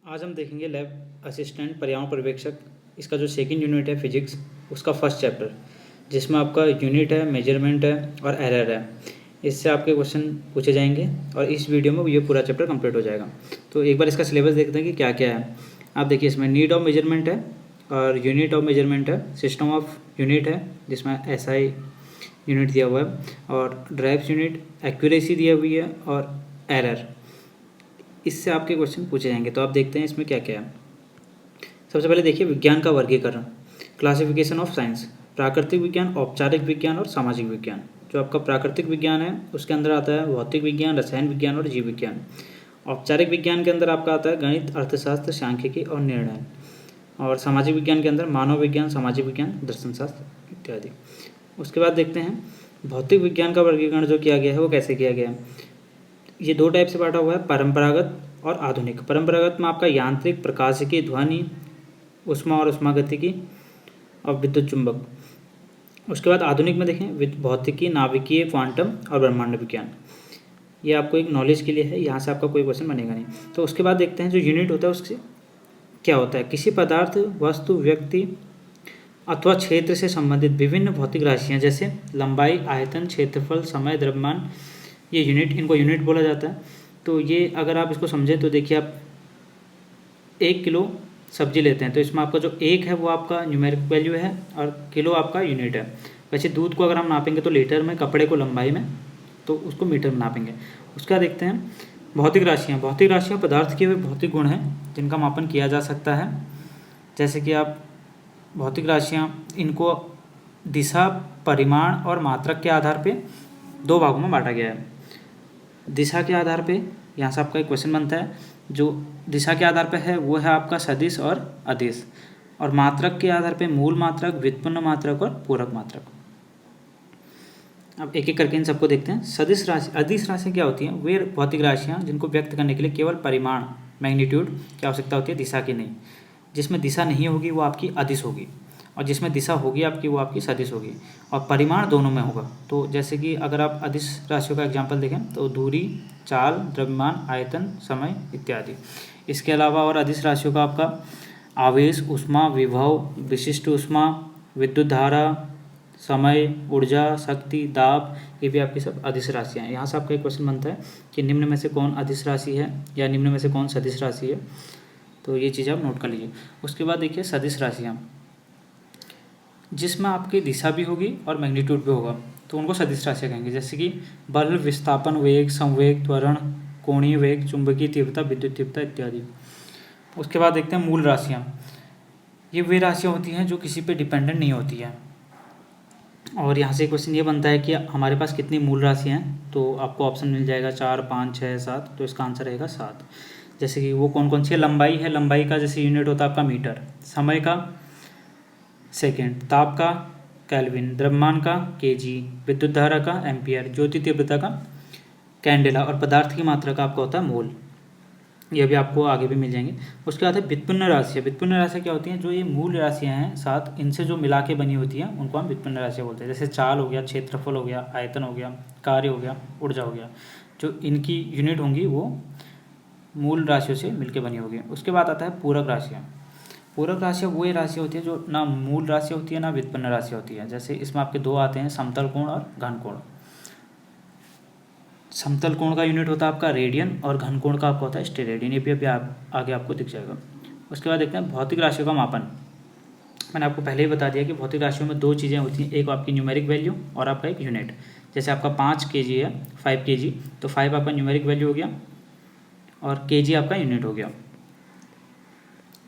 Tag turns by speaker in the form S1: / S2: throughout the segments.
S1: आज हम देखेंगे लैब असिस्टेंट पर्यावरण पर्यवेक्षक इसका जो सेकंड यूनिट है फिजिक्स उसका फर्स्ट चैप्टर, जिसमें आपका यूनिट है, मेजरमेंट है और एरर है। इससे आपके क्वेश्चन पूछे जाएंगे और इस वीडियो में ये पूरा चैप्टर कंप्लीट हो जाएगा। तो एक बार इसका सिलेबस देखते हैं कि क्या क्या है। आप देखिए, इसमें नीड ऑफ मेजरमेंट है और यूनिट ऑफ मेजरमेंट है, सिस्टम ऑफ यूनिट है जिसमें SI यूनिट दिया हुआ है और ड्राइव्स यूनिट, एक्यूरेसी दिया हुई है और एरर। इससे आपके क्वेश्चन पूछे जाएंगे। तो आप देखते हैं इसमें क्या क्या है। सबसे पहले देखिए विज्ञान का वर्गीकरण, क्लासिफिकेशन ऑफ साइंस, प्राकृतिक विज्ञान, औपचारिक विज्ञान और सामाजिक विज्ञान। जो आपका प्राकृतिक विज्ञान है उसके अंदर आता है भौतिक विज्ञान, रसायन विज्ञान और जीव विज्ञान। औपचारिक विज्ञान के अंदर आपका आता है गणित, अर्थशास्त्र, सांख्यिकी और निर्णय। और सामाजिक विज्ञान के अंदर मानव विज्ञान, सामाजिक विज्ञान, दर्शन शास्त्र इत्यादि। उसके बाद देखते हैं भौतिक विज्ञान का वर्गीकरण जो किया गया है वो कैसे किया गया है। ये दो टाइप से बांटा हुआ है, परंपरागत और आधुनिक। परंपरागत में आपका यांत्रिक, प्रकाशिकी, ध्वनि, उष्मा और उष्मागतिकी और विद्युत चुंबक। उसके बाद आधुनिक में देखें भौतिकी, नाभिकीय, क्वांटम और ब्रह्मांड विज्ञान। ये आपको एक नॉलेज के लिए है, यहाँ से आपका कोई क्वेश्चन बनेगा नहीं। तो उसके बाद देखते हैं जो यूनिट होता है उससे क्या होता है। किसी पदार्थ, वस्तु, व्यक्ति अथवा क्षेत्र से संबंधित विभिन्न भौतिक राशियाँ जैसे लंबाई, आयतन, क्षेत्रफल, समय, द्रव्यमान, ये यूनिट, इनको यूनिट बोला जाता है। तो ये अगर आप इसको समझें तो देखिए, आप 1 किलो सब्जी लेते हैं तो इसमें आपका जो 1 है वो आपका न्यूमेरिक वैल्यू है और किलो आपका यूनिट है। वैसे दूध को अगर हम नापेंगे तो लीटर में, कपड़े को लंबाई में, तो उसको मीटर में नापेंगे। उसका देखते हैं भौतिक राशियाँ। भौतिक राशियाँ पदार्थ के वे भौतिक गुण हैं जिनका मापन किया जा सकता है। जैसे कि आप भौतिक राशियाँ, इनको दिशा, परिमाण और मात्रक के आधार पर 2 भागों में बांटा गया है। दिशा के आधार पे यहाँ से आपका एक क्वेश्चन बनता है, जो दिशा के आधार पे है वो है आपका सदिश और अदिश। और मात्रक के आधार पे मूल मात्रक, व्युत्पन्न मात्रक और पूरक मात्रक। अब एक एक करके इन सबको देखते हैं। सदिश राशि, अदिश राशि क्या होती हैं? वे भौतिक राशियाँ जिनको व्यक्त करने के लिए केवल परिमाण, मैग्नीट्यूड की आवश्यकता होती है, दिशा की नहीं। जिसमें दिशा नहीं होगी वो आपकी अदिश होगी और जिसमें दिशा होगी आपकी वो आपकी सदिश होगी। और परिमाण दोनों में होगा। तो जैसे कि अगर आप अदिश राशियों का एग्जांपल देखें तो दूरी, चाल, द्रव्यमान, आयतन, समय इत्यादि। इसके अलावा और अदिश राशियों का आपका आवेश, ऊष्मा, विभव, विशिष्ट ऊष्मा, विद्युत धारा, समय, ऊर्जा, शक्ति, दाब, ये भी आपकी सब अदिश राशियाँ हैं। यहाँ से आपका एक क्वेश्चन बनता है कि निम्न में से कौन अदिश राशि है या निम्न में से कौन सदिश राशि है। तो ये चीज़ आप नोट कर लीजिए। उसके बाद देखिए सदिश राशियाँ, जिसमें आपकी दिशा भी होगी और मैग्नीट्यूड भी होगा तो उनको सदिश राशियाँ कहेंगे। जैसे कि बल, विस्थापन, वेग, संवेग, त्वरण, कोणीय वेग, चुंबकीय तीव्रता, विद्युत तीव्रता इत्यादि। उसके बाद देखते हैं मूल राशियाँ। ये वे राशियाँ होती हैं जो किसी पे डिपेंडेंट नहीं होती हैं। और यहाँ से क्वेश्चन ये बनता है कि हमारे पास कितनी मूल राशियाँ हैं, तो आपको ऑप्शन मिल जाएगा 4, 5, 6, 7। तो इसका आंसर रहेगा 7। जैसे कि वो कौन कौन सी है। लंबाई है, लंबाई का जैसे यूनिट होता है आपका मीटर, समय का सेकेंड, ताप का केल्विन, द्रव्यमान का केजी, विद्युत धारा का एम्पियर, ज्योति तीव्रता का कैंडेला और पदार्थ की मात्रा का आपका होता है मोल। ये भी आपको आगे भी मिल जाएंगे। उसके बाद है व्युत्पन्न राशियाँ। व्युत्पन्न राशियाँ क्या होती हैं? जो ये मूल राशियाँ हैं 7, इनसे जो मिला के बनी होती हैं उनको हम व्युत्पन्न राशियाँ बोलते हैं। जैसे चाल हो गया, क्षेत्रफल हो गया, आयतन हो गया, कार्य हो गया, ऊर्जा हो गया। जो इनकी यूनिट होंगी वो मूल राशियों से मिलकर बनी होगी। उसके बाद आता है पूरक राशियाँ। पूरक राशियाँ वो राशि होती है जो ना मूल राशि होती है ना व्युत्पन्न राशि होती है। जैसे इसमें आपके 2 आते हैं, समतल कोण और घन कोण। समतल कोण का यूनिट होता है आपका रेडियन और घन कोण का आपका होता है स्टेरेडियन। ये भी अभी आगे आपको दिख जाएगा। उसके बाद देखते हैं भौतिक राशियों का मापन। मैंने आपको पहले ही बता दिया कि भौतिक राशियों में 2 चीज़ें होती हैं, एक आपकी न्यूमेरिक वैल्यू और आपका एक यूनिट। जैसे आपका 5 kg है, 5 kg, तो 5 आपका न्यूमेरिक वैल्यू हो गया और kg आपका यूनिट हो गया।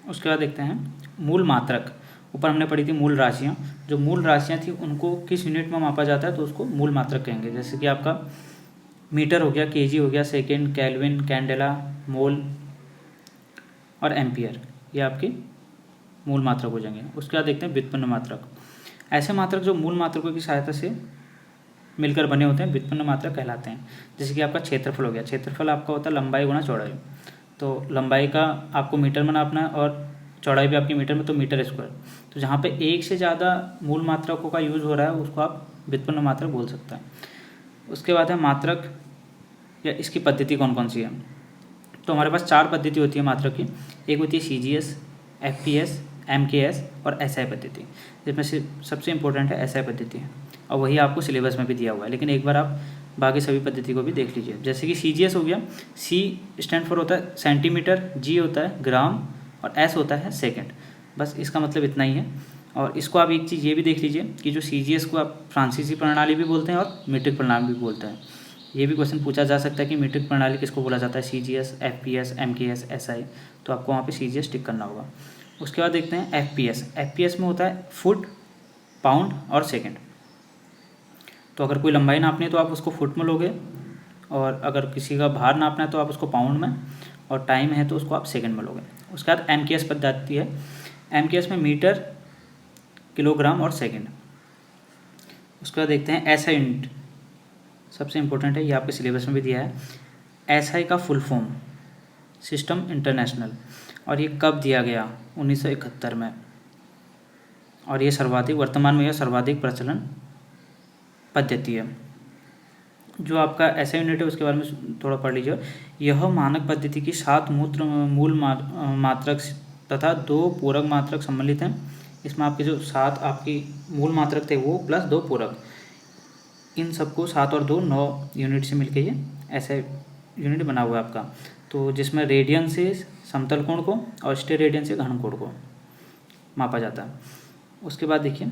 S1: उसके बाद देखते हैं मूल मात्रक। ऊपर हमने पढ़ी थी मूल राशियाँ। जो मूल राशियाँ थी उनको किस यूनिट में मापा जाता है तो उसको मूल मात्रक कहेंगे। जैसे कि आपका मीटर हो गया, केजी हो गया, सेकेंड, केल्विन, कैंडेला, मोल और एम्पियर, ये आपके मूल मात्रक हो जाएंगे। उसके बाद देखते हैं व्युत्पन्न मात्रक। ऐसे मात्रक जो मूल मात्रकों की सहायता से मिलकर बने होते हैं व्युत्पन्न मात्रक कहलाते हैं। जैसे कि आपका क्षेत्रफल हो गया। क्षेत्रफल आपका होता है लंबाई गुणा चौड़ाई। तो लंबाई का आपको मीटर में नापना है और चौड़ाई भी आपकी मीटर में, तो मीटर स्क्वायर। तो जहाँ पे एक से ज़्यादा मूल मात्रकों का यूज़ हो रहा है उसको आप व्युत्पन्न मात्रक बोल सकते हैं। उसके बाद है मात्रक या इसकी पद्धति कौन कौन सी है। तो हमारे पास 4 पद्धति होती है मात्रक की। एक होती है CGS, FPS, MKS और SI पद्धति, जिसमें से सबसे इम्पोर्टेंट है SI पद्धति और वही आपको सिलेबस में भी दिया हुआ है। लेकिन एक बार आप बाकी सभी पद्धति को भी देख लीजिए। जैसे कि CGS हो गया, C स्टैंड फॉर होता है सेंटीमीटर, G होता है ग्राम और S होता है सेकेंड। बस इसका मतलब इतना ही है। और इसको आप एक चीज़ ये भी देख लीजिए कि जो CGS को आप फ्रांसीसी प्रणाली भी बोलते हैं और मीट्रिक प्रणाली भी बोलते हैं। ये भी क्वेश्चन पूछा जा सकता है कि मीट्रिक प्रणाली किसको बोला जाता है, CGS, FPS, MKS, SI। तो आपको वहाँ पे CGS टिक करना होगा। उसके बाद देखते हैं FPS। FPS में होता है फुट, पाउंड और सेकेंड। तो अगर कोई लंबाई नापनी है तो आप उसको फुट में लोगे, और अगर किसी का भार नापना है तो आप उसको पाउंड में, और टाइम है तो उसको आप सेकंड में लोगे। उसके बाद MKS पद्धति है। MKS में मीटर, किलोग्राम और सेकंड। उसके बाद देखते हैं SI यूनिट, सबसे इम्पोर्टेंट है, ये आपके सिलेबस में भी दिया है। SI का फुल फॉर्म सिस्टम इंटरनेशनल, और ये कब दिया गया, 1971 में। और ये सर्वाधिक, वर्तमान में यह सर्वाधिक प्रचलन पद्धति है। जो आपका SI यूनिट है उसके बारे में थोड़ा पढ़ लीजिए। यह मानक पद्धति की 7 मूल मात्रक तथा 2 पूरक मात्रक सम्मिलित हैं। इसमें आपके जो 7 आपकी मूल मात्रक थे वो प्लस 2 पूरक, इन सबको 7 और 2 9 यूनिट से मिलके ये SI यूनिट बना हुआ है आपका। तो जिसमें रेडियन से समतल कोण को और स्टेरेडियन से घन कोण को मापा जाता है। उसके बाद देखिए,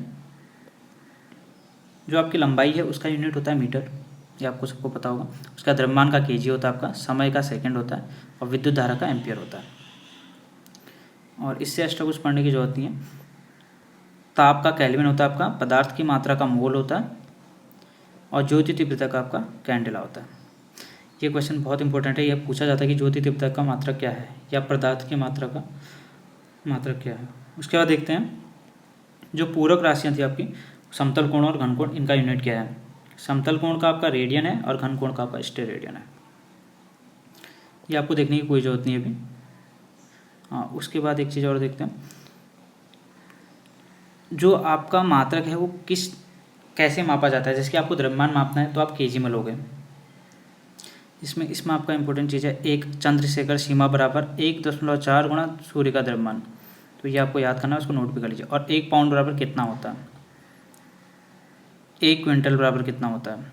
S1: जो आपकी लंबाई है उसका यूनिट होता है मीटर, ये आपको सबको पता होगा। उसका द्रव्यमान का kg होता है आपका, समय का सेकंड होता है और विद्युत धारा का एम्पियर होता है। और इससे एक्स्ट्रा कुछ पढ़ने की जरूरत नहीं है। ताप का केल्विन होता है आपका, पदार्थ की मात्रा का मोल होता है और ज्योति तीव्रता का आपका कैंडेला होता है। ये क्वेश्चन बहुत इंपॉर्टेंट है। यह पूछा जाता है कि ज्योति तीव्रता का मात्रा क्या है या पदार्थ की मात्रा का मात्रा क्या है। उसके बाद देखते हैं जो पूरक राशियाँ थी आपकी, समतल कोण और घन कोण, इनका यूनिट क्या है। समतल कोण का आपका रेडियन है और घन कोण का आपका स्टेरेडियन है। ये आपको देखने की कोई ज़रूरत नहीं है अभी। हाँ, उसके बाद एक चीज़ और देखते हैं, जो आपका मात्रक है वो कैसे मापा जाता है। जैसे कि आपको द्रव्यमान मापना है तो आप kg में लोगे। इसमें आपका इंपॉर्टेंट चीज़ है, एक चंद्रशेखर सीमा बराबर 1.4 गुणा सूर्य का द्रव्यमान। तो ये आपको याद करना है, उसको नोट भी कर लीजिए। और 1 पाउंड बराबर कितना होता है, 1 क्विंटल बराबर कितना होता है।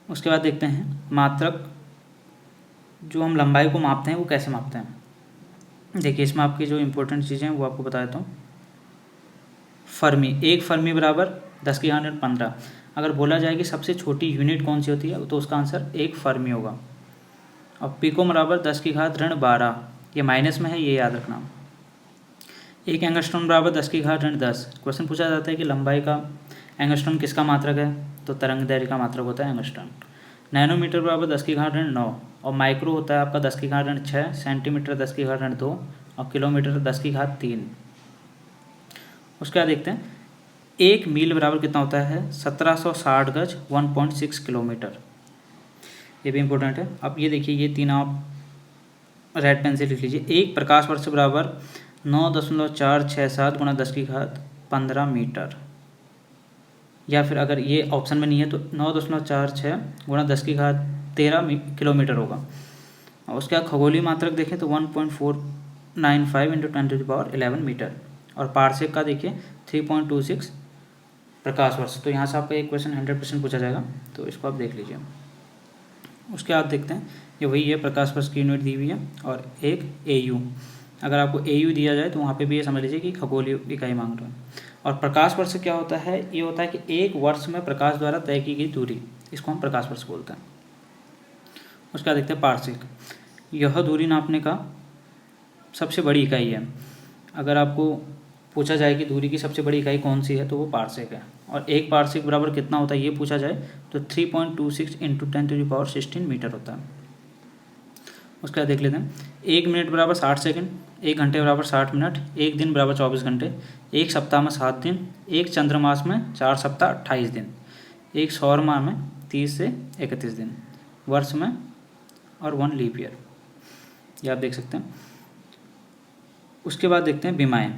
S1: उसके बाद देखते हैं मात्रक, जो हम लंबाई को मापते हैं वो कैसे मापते हैं। देखिए इसमें आपकी जो इम्पोर्टेंट चीज़ें हैं वो आपको बता देता हूँ। फर्मी, 1 फर्मी बराबर 10⁻15। अगर बोला जाए कि सबसे छोटी यूनिट कौन सी होती है तो उसका आंसर 1 फर्मी होगा। और पिको बराबर 10⁻12, ये माइनस में है, ये याद रखना। 1 एंगस्ट्रॉम बराबर 10⁻10। क्वेश्चन पूछा जाता है कि लंबाई का एंगस्ट्रॉम किसका मात्रक है, तो तरंग दैर्घ्य का मात्रक होता है एंगस्ट्रॉम। नैनोमीटर बराबर 10⁻9 और माइक्रो होता है आपका 10⁻6, सेंटीमीटर 10⁻2 और किलोमीटर 10⁻3। उसके बाद देखते हैं 1 मील बराबर कितना होता है, 1760 गज, 1.6 किलोमीटर। ये भी इम्पोर्टेंट है। अब ये देखिए, ये 3 आप रेड पेन से लिख लीजिए। 1 प्रकाश वर्ष बराबर 9.467 गुणा 10⁻15 मीटर। या फिर अगर ये ऑप्शन में नहीं है तो 9.46 गुणा 10⁻13 किलोमीटर होगा। और उसके बाद खगोलीय मात्रक देखें तो 1.495 × 10⁻11 मीटर। और पार्सेक का देखिए 3.26 प्रकाश वर्ष। तो यहाँ से आपका एक क्वेश्चन 100% पूछा जाएगा, तो इसको आप देख लीजिए। उसके बाद देखते हैं, ये वही है, प्रकाश वर्ष की यूनिट दी हुई है और एक AU। अगर आपको AU दिया जाए तो वहाँ पे भी ये समझ लीजिए कि खगोलीय इकाई मांग रहे हैं। और प्रकाश वर्ष क्या होता है, ये होता है कि 1 वर्ष में प्रकाश द्वारा तय की गई दूरी, इसको हम प्रकाश वर्ष बोलते हैं। उसके बाद देखते हैं पार्सेक, यह दूरी नापने का सबसे बड़ी इकाई है। अगर आपको पूछा जाए कि दूरी की सबसे बड़ी इकाई कौन सी है तो वो पार्सेक है। और 1 पार्सेक बराबर कितना होता है ये पूछा जाए तो 3.26 × 10⁻16 मीटर होता है। उसके बाद देख लेते हैं, 1 मिनट बराबर 60 सेकंड, 1 घंटे बराबर 60 मिनट, 1 दिन बराबर 24 घंटे, 1 सप्ताह में 7 दिन, 1 चंद्रमास में 4 सप्ताह 28 दिन, 1 सौर माह में 30 से 31 दिन, वर्ष में और 1 लीप ईयर। ये आप देख सकते हैं। उसके बाद देखते हैं विमाएँ,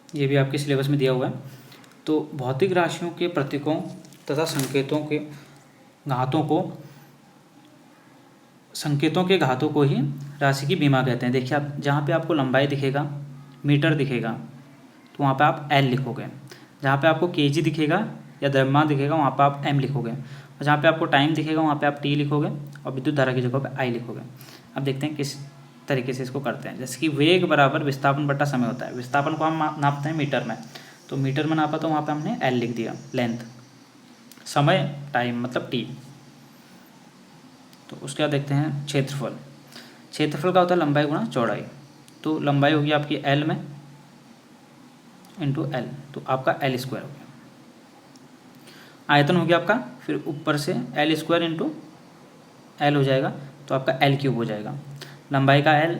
S1: ये भी आपके सिलेबस में दिया हुआ है। तो भौतिक राशियों के प्रतीकों तथा संकेतों के घातों को संकेतों के घातों को ही राशि की बीमा कहते हैं। देखिए आप जहाँ पे आपको लंबाई दिखेगा, मीटर दिखेगा, तो वहाँ पे आप एल लिखोगे। जहाँ पे आपको केजी दिखेगा या द्रव्यमान दिखेगा वहाँ पे आप एम लिखोगे, और जहाँ पे आपको टाइम दिखेगा वहाँ पे आप टी लिखोगे, और विद्युत धारा की जगह पे आई लिखोगे। अब देखते हैं किस तरीके से इसको करते हैं। जैसे कि वेग बराबर विस्थापन बटा समय होता है। विस्थापन को हम नापते हैं मीटर में, तो मीटर में नापा तो वहाँ पे हमने एल लिख दिया, लेंथ। समय टाइम मतलब टी। तो उसके बाद देखते हैं क्षेत्रफल। क्षेत्रफल का होता है लंबाई गुणा चौड़ाई। तो लंबाई होगी आपकी एल में इंटू एल, तो आपका एल स्क्वायर हो गया। आयतन हो गया आपका, फिर ऊपर से एल स्क्वायर इंटू एल हो जाएगा, तो आपका एल क्यूब हो जाएगा। लंबाई का एल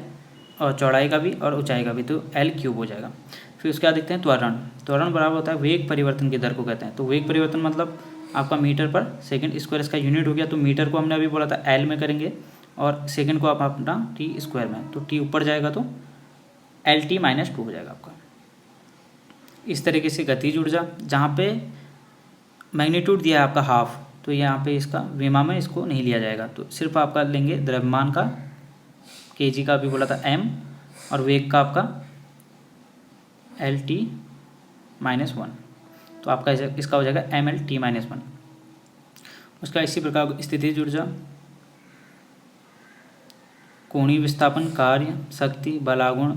S1: और चौड़ाई का भी और ऊंचाई का भी, तो एल क्यूब हो जाएगा। फिर उसके बाद देखते हैं त्वरण। त्वरण बराबर होता है वेग परिवर्तन की दर को कहते हैं। तो वेग परिवर्तन मतलब आपका मीटर पर सेकंड स्क्वायर इसका यूनिट हो गया। तो मीटर को हमने अभी बोला था एल में करेंगे, और सेकंड को आप अपना टी स्क्वायर में, तो टी ऊपर जाएगा तो एल टी माइनस 2 हो जाएगा आपका। इस तरीके से गतिज ऊर्जा, जहाँ पे मैग्नीट्यूड दिया है आपका हाफ, तो यहाँ पे इसका विमा में इसको नहीं लिया जाएगा, तो सिर्फ आपका लेंगे द्रव्यमान का, केजी का भी बोला था एम, और वेग का आपका एल टी माइनस 1, तो आपका इसका हो जाएगा एम एल टी माइनस 1। उसका इसी प्रकार स्थितिज ऊर्जा, कोणीय विस्थापन, कार्य, शक्ति, बलागुण,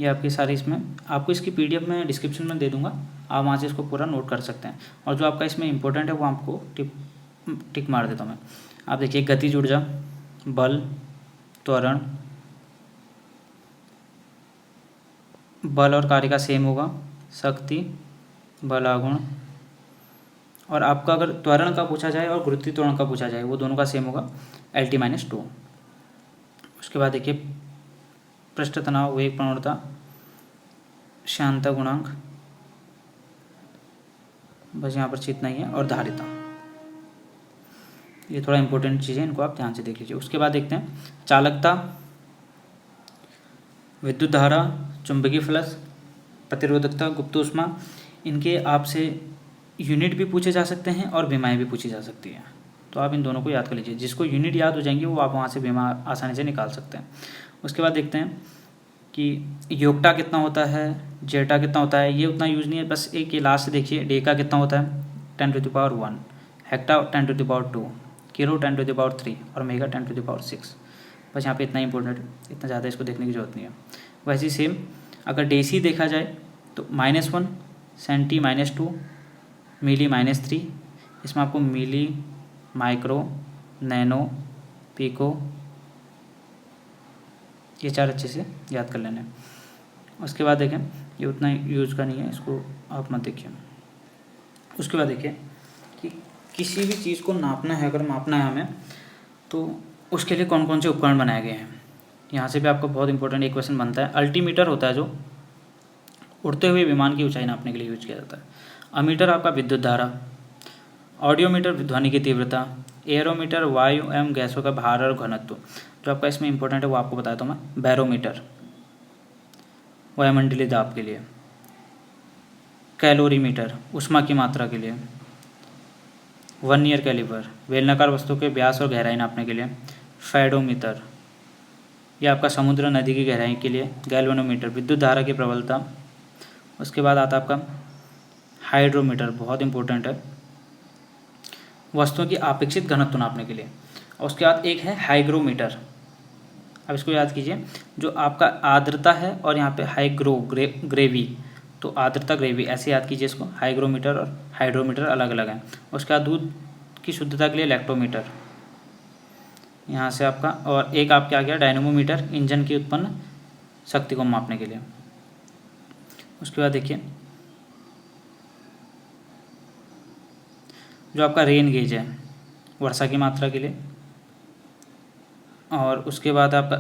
S1: ये आपके सारे इसमें आपको इसकी पीडीएफ में डिस्क्रिप्शन में दे दूंगा, आप वहाँ से इसको पूरा नोट कर सकते हैं। और जो आपका इसमें इंपॉर्टेंट है वो आपको टिक मार देता हूँ मैं। आप देखिए गतिज ऊर्जा, बल, त्वरण, बल और कार्य का सेम होगा, शक्ति, बलागुण, और आपका अगर त्वरण का पूछा जाए और गुरुत्वीय त्वरण का पूछा जाए वो दोनों का सेम होगा, एल टी माइनस 2। उसके बाद देखिए पृष्ठ तनाव, वेग प्रवणता, श्यानता गुणांक, बस यहाँ पर इतना ही है, और धारिता। ये थोड़ा इंपॉर्टेंट चीज़ है, इनको आप ध्यान से देख लीजिए। उसके बाद देखते हैं चालकता, विद्युत धारा, चुंबकीय फ्लक्स, प्रतिरोधकता, गुप्त ऊष्मा। इनके आपसे यूनिट भी पूछे जा सकते हैं और बीमाएँ भी पूछी जा सकती हैं, तो आप इन दोनों को याद कर लीजिए। जिसको यूनिट याद हो जाएंगी वो आप वहाँ से बीमा आसानी से निकाल सकते हैं। उसके बाद देखते हैं कि योगटा कितना होता है, जेटा कितना होता है, ये उतना यूज़ नहीं है, बस एक ये लास्ट देखिए डेका कितना होता है 10⁻⁴, हेक्टा 10⁻², किलो 10⁻³ और मेगा 10⁻⁶। बस यहाँ पे इतना इंपॉर्टेंट है, इतना ज़्यादा इसको देखने की जरूरत नहीं है। वैसे ही सेम अगर डेसी देखा जाए तो -1, सेंटी -2, मिली -3। इसमें आपको मिली, माइक्रो, नैनो, पिको, ये 4 अच्छे से याद कर लेने। उसके बाद देखें ये उतना यूज़ का नहीं है, इसको आप मत देखिए। उसके बाद देखिए कि किसी भी चीज़ को नापना है, अगर मापना है हमें, तो उसके लिए कौन कौन से उपकरण बनाए गए हैं। यहाँ से भी आपको बहुत इंपॉर्टेंट एक क्वेश्चन बनता है। अल्टीमीटर होता है जो उड़ते हुए विमान की ऊंचाई नापने के लिए यूज किया जाता है। अमीटर आपका विद्युत धारा, ऑडियोमीटर ध्वनि की तीव्रता, एयरोमीटर वायु एवं गैसों का भार और घनत्व। जो आपका इसमें इंपॉर्टेंट है वो आपको बताता हूँ मैं। बैरोमीटर वायुमंडलीय दाब के लिए, कैलोरीमीटर ऊष्मा की मात्रा के लिए, वर्नियर कैलिपर बेलनाकार वस्तु के व्यास और गहराई नापने के लिए, फेडोमीटर यह आपका समुद्र नदी की गहराई के लिए, गैल्वेनोमीटर विद्युत धारा की प्रबलता। उसके बाद आता है आपका हाइड्रोमीटर, बहुत इंपॉर्टेंट है, वस्तुओं की अपेक्षित घनत्व नापने के लिए। और उसके बाद एक है हाइग्रोमीटर, अब इसको याद कीजिए, जो आपका आर्द्रता है और यहाँ पे ग्रेवी, तो आर्द्रता ग्रेवी ऐसे याद कीजिए इसको। हाइग्रोमीटर और हाइड्रोमीटर अलग अलग हैं। उसके बाद दूध की शुद्धता के लिए लैक्टोमीटर, यहाँ से आपका, और एक आपके आ गया डायनेमोमीटर, इंजन की उत्पन्न शक्ति को मापने के लिए। उसके बाद देखिए जो आपका रेन गेज है वर्षा की मात्रा के लिए। और उसके बाद आपका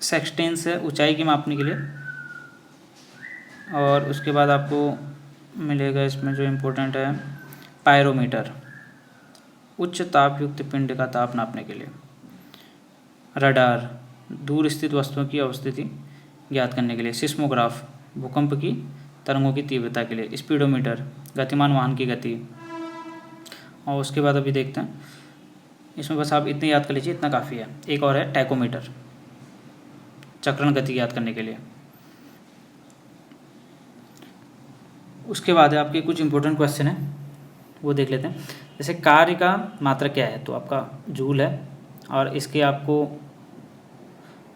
S1: सेक्सटेंस है ऊंचाई की मापने के लिए। और उसके बाद आपको मिलेगा इसमें जो इम्पोर्टेंट है पायरोमीटर, उच्च तापयुक्त पिंड का ताप नापने के लिए। रडार, दूर स्थित वस्तुओं की अवस्थिति ज्ञात करने के लिए। सिस्मोग्राफ, भूकंप की तरंगों की तीव्रता के लिए। स्पीडोमीटर, गतिमान वाहन की गति। और उसके बाद अभी देखते हैं इसमें बस आप इतने याद कर लीजिए, इतना काफ़ी है। एक और है टैकोमीटर, चक्रण गति याद करने के लिए। उसके बाद है आपके कुछ इंपॉर्टेंट क्वेश्चन है, वो देख लेते हैं। जैसे कार्य का मात्रक क्या है, तो आपका जूल है, और इसके आपको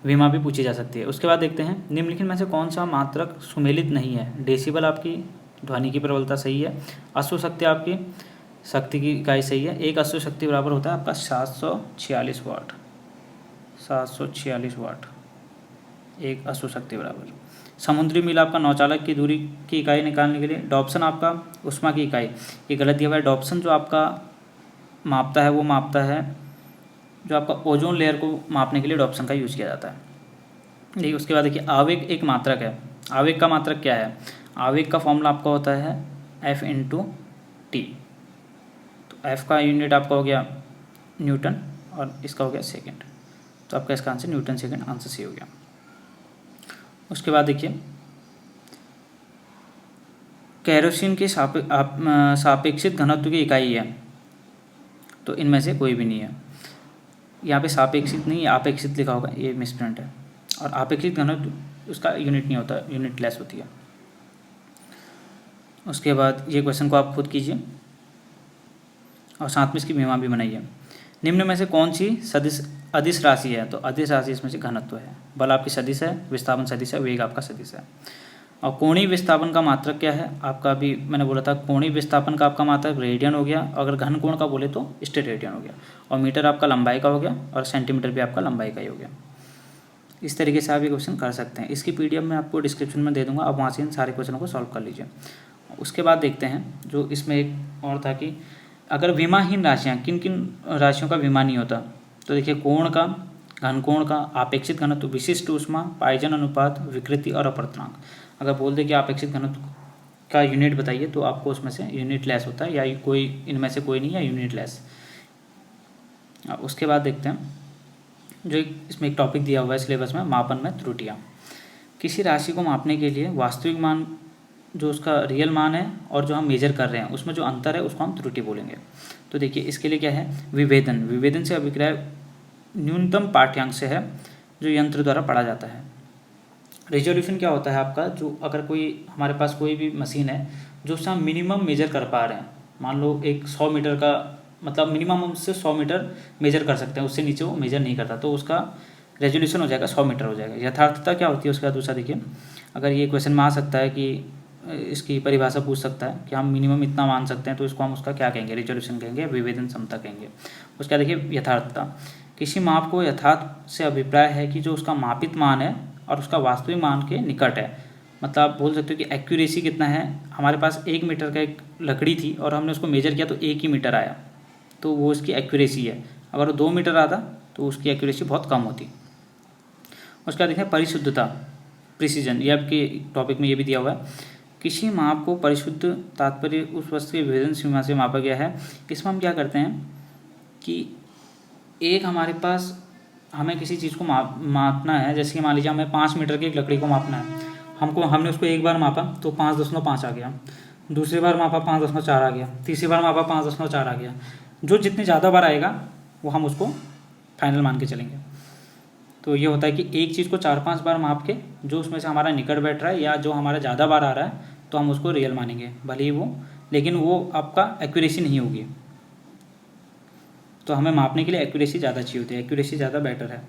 S1: विमा भी पूछी जा सकती है। उसके बाद देखते हैं निम्नलिखित में से कौन सा मात्रक सुमेलित नहीं है। डेसिबल आपकी ध्वनि की प्रबलता सही है। अश्व शक्ति आपकी शक्ति की इकाई सही है। एक अश्व शक्ति बराबर होता है आपका 746 वाट। 746 वाट एक अश्व शक्ति बराबर। समुद्री मील आपका नौचालक की दूरी की इकाई निकालने के लिए। डॉप्सन आपका उष्मा की इकाई, ये गलत दिया हुआ है। डॉप्सन जो आपका मापता है वो मापता है जो आपका ओजोन लेयर को मापने के लिए डॉप्सन का यूज़ किया जाता है। देखिए उसके बाद देखिए आवेग एक मात्रक है। आवेग का मात्रक क्या है, आवेग का फॉर्मूला आपका होता है F/T। तो F का यूनिट आपका हो गया न्यूटन और इसका हो गया सेकेंड। तो आपका इसका आंसर न्यूटन सेकेंड आंसर सही हो गया। उसके बाद देखिए केरोसिन के सापेक्षित घनत्व की इकाई है, तो इनमें से कोई भी नहीं है। यहाँ पे सापेक्षित नहीं, आपेक्षित लिखा होगा, ये मिसप्रिंट है। और आपेक्षित घनत्व उसका यूनिट नहीं होता, यूनिट लेस होती है। उसके बाद ये क्वेश्चन को आप खुद कीजिए और साथ में इसकी बीमा भी बनाइए। निम्न में से कौन सी सदिश अदिश राशि है, तो अदिश राशि इसमें से घनत्व है। बल आपकी सदिश है, विस्थापन सदिश है, वेग आपका सदिश है। और कोणीय विस्थापन का मात्रक क्या है आपका, अभी मैंने बोला था कोणीय विस्थापन का आपका मात्रक रेडियन हो गया। अगर घन कोण का बोले तो स्टेट रेडियन हो गया। और मीटर आपका लंबाई का हो गया और सेंटीमीटर भी आपका लंबाई का ही हो गया। इस तरीके से आप ये क्वेश्चन कर सकते हैं। इसकी PDF मैं आपको डिस्क्रिप्शन में दे दूंगा, आप वहाँ से इन सारे क्वेश्चनों को सॉल्व कर लीजिए। उसके बाद देखते हैं जो इसमें एक और था कि अगर विमाहीन राशियाँ, किन किन राशियों का विमा नहीं होता, तो देखिए कोण का, घन कोण का, आपेक्षित घनत्व, विशिष्ट ऊष्मा, पाइजन अनुपात, विकृति और अपवर्तनांक। अगर बोल दे कि आपेक्षित घनत्व का यूनिट बताइए तो आपको उसमें से यूनिट लेस होता है, या कोई इनमें से कोई नहीं, या यूनिट लेस। उसके बाद देखते हैं जो इसमें एक टॉपिक दिया हुआ है सिलेबस में, मापन में त्रुटियाँ। किसी राशि को मापने के लिए वास्तविक मान जो उसका रियल मान है और जो हम मेजर कर रहे हैं उसमें जो अंतर है उसको हम त्रुटि बोलेंगे। तो देखिए इसके लिए क्या है, विभेदन। विभेदन से अभिक्रिया न्यूनतम पाठ्यांक से है जो यंत्र द्वारा पढ़ा जाता है। रेजोल्यूशन क्या होता है आपका, जो अगर कोई हमारे पास कोई भी मशीन है जो उससे हम मिनिमम मेजर कर पा रहे हैं, मान लो एक 100 मीटर का, मतलब मिनिमम हम उससे 100 मीटर मेजर कर सकते हैं, उससे नीचे वो मेजर नहीं करता, तो उसका रेजोल्यूशन हो जाएगा 100 मीटर हो जाएगा। यथार्थता क्या होती है उसके बाद दूसरा देखिए, अगर ये क्वेश्चन में आ सकता है कि इसकी परिभाषा पूछ सकता है कि हम मिनिमम इतना मान सकते हैं, तो इसको हम उसका क्या कहेंगे, रेजोल्यूशन कहेंगे, विभेदन क्षमता कहेंगे। उसका देखिए यथार्थता, किसी माप को यथार्थ से अभिप्राय है कि जो उसका मापित मान है और उसका वास्तविक मान के निकट है। मतलब आप बोल सकते हो कि एक्यूरेसी कितना है, हमारे पास 1 मीटर का एक लकड़ी थी और हमने उसको मेजर किया तो 1 ही मीटर आया, तो वो उसकी एक्यूरेसी है। अगर 2 मीटर आता तो उसकी एक्यूरेसी बहुत कम होती। उसका देखें परिशुद्धता, प्रिसीजन, ये आपके टॉपिक में ये भी दिया हुआ है। किसी माप को परिशुद्ध तात्पर्य उस वस्तु की विभेदन सीमा से मापा गया है। इसमें हम क्या करते हैं कि एक हमारे पास हमें किसी चीज़ को मापना है, जैसे कि मान लीजिए हमें 5 मीटर की एक लकड़ी को मापना है, हमने उसको एक बार मापा तो 5.5 आ गया, दूसरी बार मापा 5.4 आ गया, तीसरी बार मापा 5.4 आ गया। जो जितने ज़्यादा बार आएगा वो हम उसको फाइनल मान के चलेंगे। तो ये होता है कि एक चीज़ को 4-5 बार माप के जो उसमें से हमारा निकट बैठ रहा है या जो हमारा ज़्यादा बार आ रहा है तो हम उसको रियल मानेंगे, भले ही वो, लेकिन वो आपका एक्यूरेसी नहीं होगी। तो हमें मापने के लिए एक्यूरेसी ज़्यादा चाहिए होती है, एक्यूरेसी ज़्यादा बेटर है।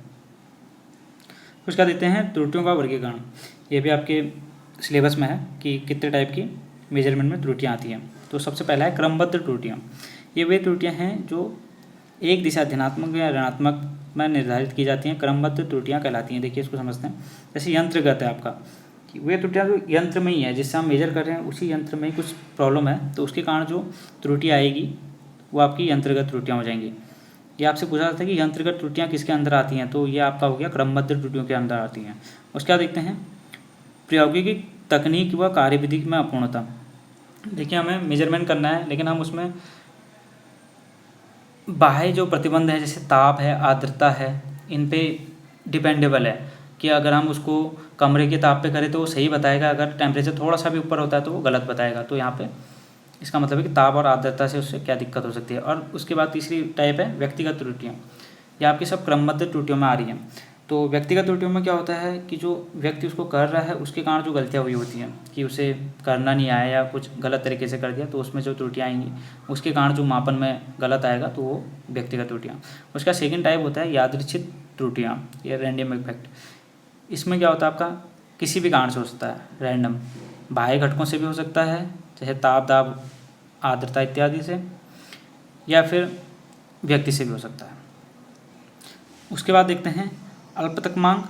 S1: उसका देते हैं त्रुटियों का वर्गीकरण। ये भी आपके सिलेबस में है कि कितने टाइप की मेजरमेंट में त्रुटियाँ आती हैं। तो सबसे पहला है क्रमबद्ध त्रुटियाँ। ये वे त्रुटियाँ हैं जो एक दिशा धनात्मक या ऋणात्मक में निर्धारित की जाती हैं, क्रमबद्ध त्रुटियाँ कहलाती हैं। देखिए इसको समझते हैं। जैसे यंत्रगत है आपका, कि वे त्रुटियाँ जो यंत्र में ही है, जिससे हम मेजर कर रहे हैं उसी यंत्र में ही कुछ प्रॉब्लम है, तो उसके कारण जो त्रुटि आएगी वो आपकी यंत्रगत त्रुटियाँ हो जाएंगी। ये आपसे पूछा जाता है कि यंत्रगत त्रुटियाँ किसके अंदर आती हैं, तो ये आपका हो गया क्रमबद्ध त्रुटियों के अंदर आती हैं। उसके बाद देखते हैं प्रौद्योगिकी तकनीक व कार्यविधि में अपूर्णता। देखिए हमें मेजरमेंट करना है, लेकिन हम उसमें बाह्य जो प्रतिबंध है जैसे ताप है, आर्द्रता है, इन पे डिपेंडेबल है कि अगर हम उसको कमरे के ताप पे करें तो वो सही बताएगा, अगर टेम्परेचर थोड़ा सा भी ऊपर होता है तो वो गलत बताएगा। तो यहाँ पे इसका मतलब है कि ताप और आर्द्रता से उससे क्या दिक्कत हो सकती है। और उसके बाद तीसरी टाइप है व्यक्तिगत त्रुटियाँ। ये आपकी सब क्रमबद्ध त्रुटियों में आ रही हैं। तो व्यक्तिगत त्रुटियों में क्या होता है कि जो व्यक्ति उसको कर रहा है उसके कारण जो गलतियाँ हुई होती हैं कि उसे करना नहीं आया या कुछ गलत तरीके से कर दिया, तो उसमें जो त्रुटियाँ आएंगी उसके कारण जो मापन में गलत आएगा तो वो व्यक्तिगत त्रुटियाँ। उसका सेकंड टाइप होता है यादृच्छिक त्रुटियाँ या रैंडम इफेक्ट। इसमें क्या होता है आपका किसी भी कारण से हो सकता है, रैंडम, बाह्य घटकों से भी हो सकता है, चाहे ताप दाब आर्द्रता इत्यादि से, या फिर व्यक्ति से भी हो सकता है। उसके बाद देखते हैं अल्पतमांक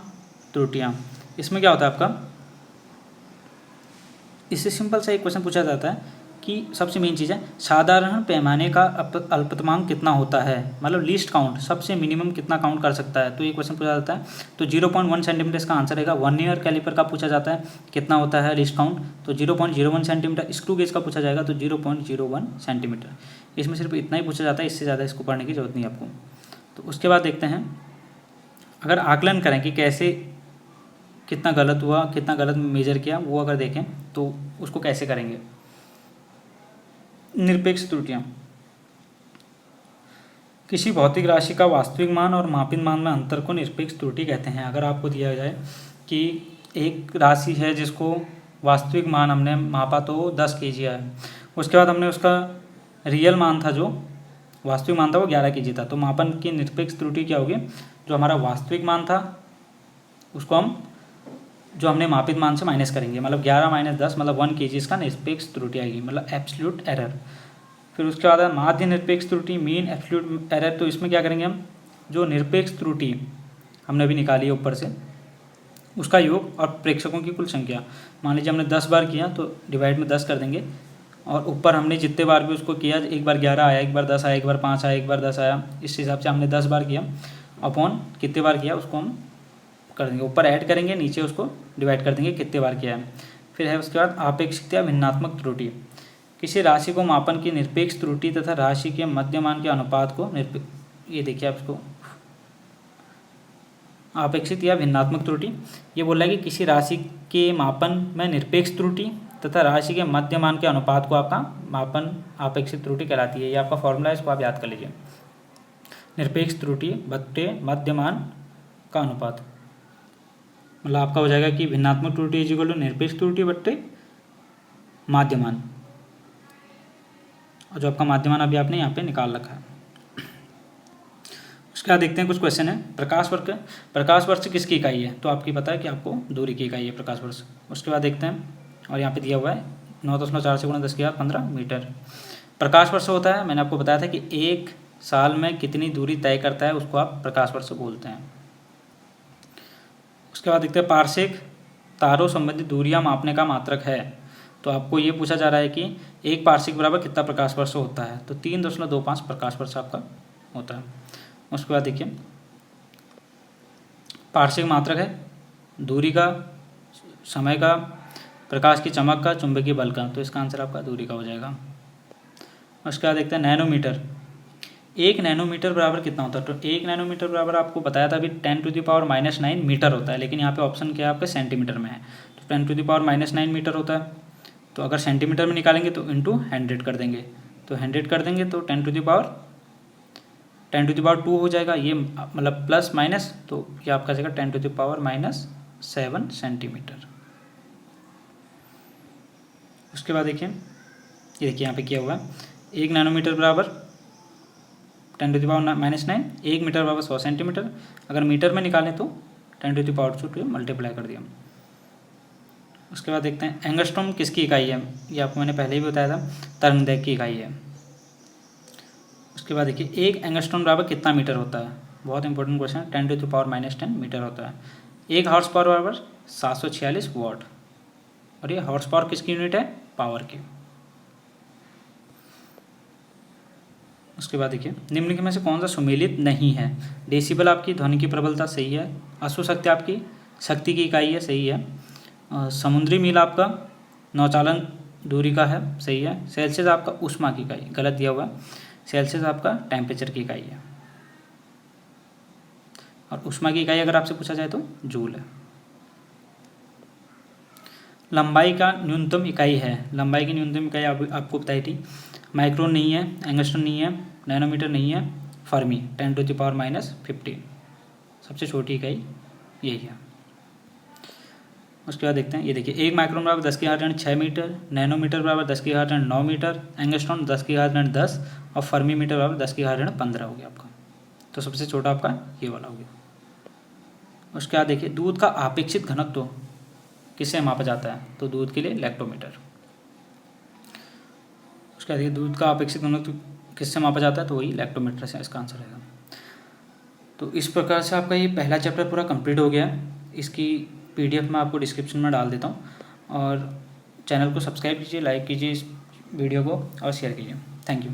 S1: त्रुटियाँ। इसमें क्या होता है आपका, इससे सिंपल सा एक क्वेश्चन पूछा जाता है कि सबसे मेन चीज़ है साधारण पैमाने का अल्पतमांक कितना होता है, मतलब लीस्ट काउंट, सबसे मिनिमम कितना काउंट कर सकता है, तो ये क्वेश्चन पूछा जाता है। तो 0.1 सेंटीमीटर इसका आंसर रहेगा। 1 ईयर कैलिपर का पूछा जाता है कितना होता है लीस्ट काउंट, तो 0.01 सेंटीमीटर। स्क्रू गेज का पूछा जाएगा तो 0.01 सेंटीमीटर। इसमें सिर्फ इतना ही पूछा जाता है, इससे ज़्यादा इसको पढ़ने की जरूरत नहीं आपको। तो उसके बाद देखते हैं अगर आकलन करें कि कैसे कितना गलत हुआ, कितना गलत मेजर किया, वो अगर देखें तो उसको कैसे करेंगे। निरपेक्ष त्रुटियाँ, किसी भौतिक राशि का वास्तविक मान और मापित मान में अंतर को निरपेक्ष त्रुटि कहते हैं। अगर आपको दिया जाए कि एक राशि है जिसको वास्तविक मान हमने मापा तो 10 kg है, उसके बाद हमने उसका रियल मान था, जो वास्तविक मान था वो 11 kg था, तो मापन की निरपेक्ष त्रुटि क्या होगी, जो हमारा वास्तविक मान था उसको हम जो हमने मापित मान से माइनस करेंगे, मतलब 11 - 10 मतलब 1 kg इसका निरपेक्ष त्रुटि आएगी, मतलब एब्सोल्यूट एरर। फिर उसके बाद है माध्य निरपेक्ष त्रुटि, मीन एब्सोल्यूट एरर। तो इसमें क्या करेंगे हम, जो निरपेक्ष त्रुटि हमने अभी निकाली है ऊपर से, उसका योग और प्रेक्षकों की कुल संख्या, मान लीजिए हमने 10 बार किया तो डिवाइड में 10 कर देंगे, और ऊपर हमने जितने बार भी उसको किया, एक बार 11 आया, एक बार 10 आया, एक बार 5 आया, एक बार 10 आया, इस हिसाब से हमने 10 बार किया, अपॉन कितने बार किया उसको हम कर देंगे, ऊपर ऐड करेंगे, नीचे उसको डिवाइड कर देंगे कितने बार किया है। फिर है उसके बाद आपेक्षिकता भिन्नात्मक त्रुटि, किसी राशि को मापन की निरपेक्ष त्रुटि तथा राशि के मध्यमान के अनुपात को ये देखिए आप इसको आपेक्षित या भिन्नात्मक त्रुटि, ये बोल रहा है कि किसी राशि के मापन में निरपेक्ष त्रुटि तथा राशि के मध्यमान के अनुपात को आपका मापन आपेक्षित त्रुटि कहलाती है। ये आपका फॉर्मूला है, इसको आप याद कर लीजिए, निरपेक्ष त्रुटि बट्टे मध्यमान का अनुपात, मतलब आपका हो जाएगा कि भिन्नात्मक त्रुटि इज इक्वल टू निरपेक्ष त्रुटि बट्टे माध्यमान, और जो आपका माध्यमान अभी आपने यहाँ पे निकाल रखा है। उसके बाद देखते हैं कुछ क्वेश्चन है। प्रकाश वर्ष किसकी इकाई है, तो आपकी पता है कि आपको दूरी की इकाई है प्रकाश वर्ष। उसके बाद देखते हैं, और यहाँ पे दिया हुआ है 9.4 से 10 की 15 मीटर प्रकाश वर्ष होता है। मैंने आपको बताया था कि एक साल में कितनी दूरी तय करता है उसको आप प्रकाश वर्ष बोलते हैं। उसके बाद देखते हैं पार्श्विक तारों संबंधित दूरियां मापने का मात्रक है, तो आपको ये पूछा जा रहा है कि एक पार्श्विक बराबर कितना प्रकाश वर्ष होता है, तो 3.25 प्रकाश वर्ष आपका होता है। उसके बाद देखिए पार्श्विक मात्रक है दूरी का, समय का, प्रकाश की चमक का, चुंबकीय बल का, तो इसका आंसर आपका दूरी का हो जाएगा। उसके बाद देखते हैं नैनोमीटर, 1 नैनोमीटर बराबर कितना होता है, तो 1 नैनोमीटर बराबर आपको बताया था अभी 10⁻⁻9 मीटर होता है, लेकिन यहाँ पे ऑप्शन क्या है आपके सेंटीमीटर में है, तो 10⁻⁹ मीटर होता है। तो अगर सेंटीमीटर में निकालेंगे तो इंटू 100 कर देंगे, तो 100 कर देंगे तो 10⁻2 हो जाएगा, ये मतलब प्लस माइनस, तो ये आपका जाएगा 10⁻⁷ सेंटीमीटर। उसके बाद देखिए ये देखिए यहाँ पे किया हुआ है 1 नैनोमीटर बराबर 10⁻⁹, 1 मीटर बराबर 100 सेंटीमीटर। अगर मीटर में निकालें तो 10⁻² मल्टीप्लाई कर दिया। उसके बाद देखते हैं एंगस्ट्रॉम किसकी इकाई है, ये आपको मैंने पहले ही बताया था, तरंगदैर्घ्य की इकाई है। उसके बाद देखिए 1 एंगस्ट्रॉम बराबर कितना मीटर होता है, बहुत इंपॉर्टेंट क्वेश्चन है, 10⁻⁻10 मीटर होता है। 1 हॉर्स पावर बराबर 746 वाट, और ये हॉर्स पावर किसकी यूनिट है, पावर की। उसके बाद देखिए निम्नलिखित में से कौन सा सुमेलित नहीं है, डेसिबल आपकी ध्वनि की प्रबलता सही है, अश्व शक्ति आपकी शक्ति की इकाई है, सही है, समुद्री मील आपका नौचालन दूरी का है, सही है, सेल्सियस आपका ऊष्मा की इकाई, गलत दिया हुआ है, सेल्सियस आपका टेम्परेचर की इकाई है, और ऊष्मा की इकाई अगर आपसे पूछा जाए तो जूल है। लंबाई का न्यूनतम इकाई है, लंबाई की न्यूनतम इकाई आपको बताई थी। माइक्रोन नहीं है, एंगस्ट्रॉन नहीं है, नैनोमीटर नहीं है, फर्मी 10⁻⁻15 सबसे छोटी इकाई यही है। उसके बाद देखते हैं, ये देखिए 1 माइक्रोन बराबर 10⁻6 मीटर, नैनोमीटर बराबर 10⁻9 मीटर, एंगस्ट्रॉन 10⁻10 और फर्मी मीटर बराबर 10⁻15 हो गया आपका। तो सबसे छोटा आपका ये वाला हो गया। उसके बाद देखिए दूध का अपेक्षित घनत्व किससे मापा जाता है, तो दूध के लिए लैक्टोमीटर। उसके बाद देखिए दूध का अपेक्षित घनत्व किससे मापा जाता है, तो वही लैक्टोमीटर से इसका आंसर रहेगा। तो इस प्रकार से आपका ये पहला चैप्टर पूरा कंप्लीट हो गया। इसकी PDF मैं आपको डिस्क्रिप्शन में डाल देता हूँ और चैनल को सब्सक्राइब कीजिए, लाइक कीजिए इस वीडियो को और शेयर कीजिए। Thank you.